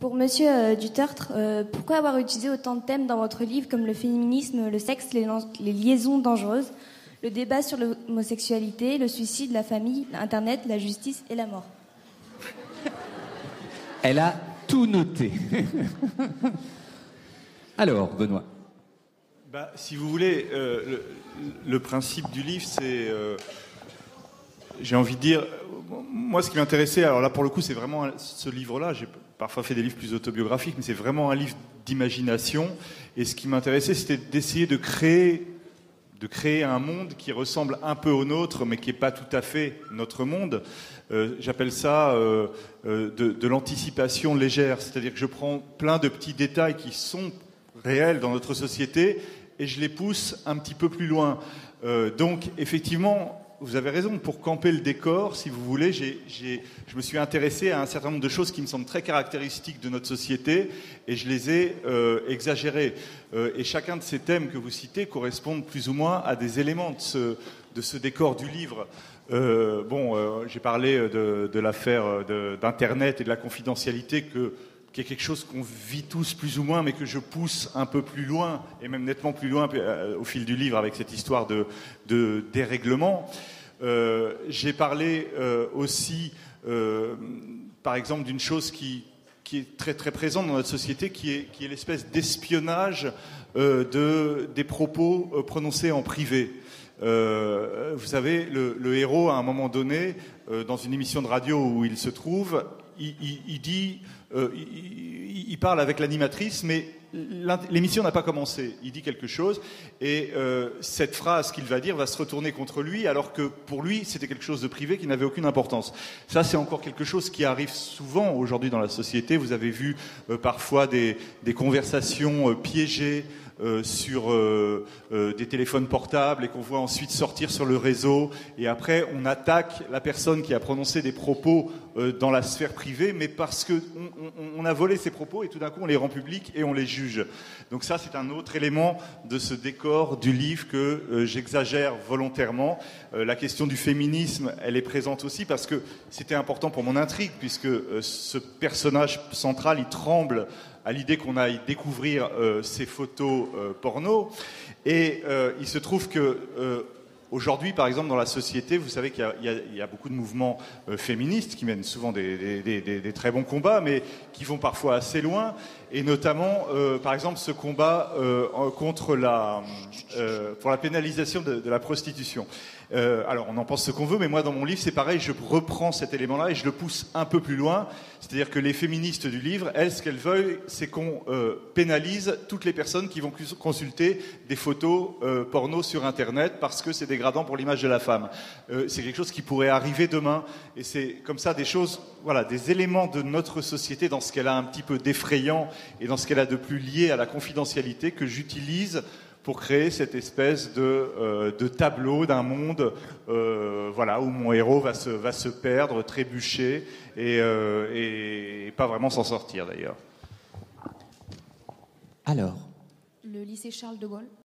Pour Monsieur Dutertre, pourquoi avoir utilisé autant de thèmes dans votre livre comme le féminisme, le sexe, les liaisons dangereuses, le débat sur l'homosexualité, le suicide, la famille, Internet, la justice et la mort? Elle a tout noté. Alors, Benoît. Si vous voulez, le principe du livre, c'est... j'ai envie de dire... Moi, ce qui m'intéressait, alors là, pour le coup, c'est vraiment ce livre-là. J'ai parfois fait des livres plus autobiographiques, mais c'est vraiment un livre d'imagination. Et ce qui m'intéressait, c'était d'essayer de créer un monde qui ressemble un peu au nôtre, mais qui n'est pas tout à fait notre monde. J'appelle ça de l'anticipation légère. C'est-à-dire que je prends plein de petits détails qui sont réels dans notre société et je les pousse un petit peu plus loin. Donc, effectivement... Vous avez raison, pour camper le décor, si vous voulez, je me suis intéressé à un certain nombre de choses qui me semblent très caractéristiques de notre société et je les ai exagérées. Et chacun de ces thèmes que vous citez correspondent plus ou moins à des éléments de ce décor du livre. J'ai parlé de l'affaire d'Internet et de la confidentialité qui est quelque chose qu'on vit tous plus ou moins, mais que je pousse un peu plus loin, et même nettement plus loin au fil du livre avec cette histoire de dérèglement. J'ai parlé aussi, par exemple, d'une chose qui est très très présente dans notre société, qui est l'espèce d'espionnage des propos prononcés en privé. Vous savez, le héros, à un moment donné, dans une émission de radio où il se trouve, il dit... il parle avec l'animatrice, mais l'émission n'a pas commencé. Il dit quelque chose et cette phrase qu'il va dire va se retourner contre lui, alors que pour lui, c'était quelque chose de privé qui n'avait aucune importance. Ça, c'est encore quelque chose qui arrive souvent aujourd'hui dans la société. Vous avez vu parfois des conversations piégées sur des téléphones portables et qu'on voit ensuite sortir sur le réseau, et après on attaque la personne qui a prononcé des propos dans la sphère privée, mais parce qu'on a volé ces propos et tout d'un coup on les rend publics et on les juge. Donc ça, c'est un autre élément de ce décor du livre que j'exagère volontairement. La question du féminisme, elle est présente aussi parce que c'était important pour mon intrigue, puisque ce personnage central, il tremble à l'idée qu'on aille découvrir ces photos porno. Et il se trouve que aujourd'hui, par exemple, dans la société, vous savez qu'il y a beaucoup de mouvements féministes qui mènent souvent des très bons combats, mais qui vont parfois assez loin. Et notamment, par exemple, ce combat pour la pénalisation de la prostitution. Alors, on en pense ce qu'on veut, mais moi, dans mon livre, c'est pareil, je reprends cet élément-là et je le pousse un peu plus loin. C'est-à-dire que les féministes du livre, elles, ce qu'elles veulent, c'est qu'on pénalise toutes les personnes qui vont consulter des photos porno sur Internet parce que c'est dégradant pour l'image de la femme. C'est quelque chose qui pourrait arriver demain. Et c'est comme ça des choses, voilà, des éléments de notre société dans ce qu'elle a un petit peu d'effrayant et dans ce qu'elle a de plus lié à la confidentialité que j'utilise pour créer cette espèce de tableau d'un monde où mon héros va se perdre, trébucher et pas vraiment s'en sortir d'ailleurs. Alors, Le lycée Charles de Gaulle.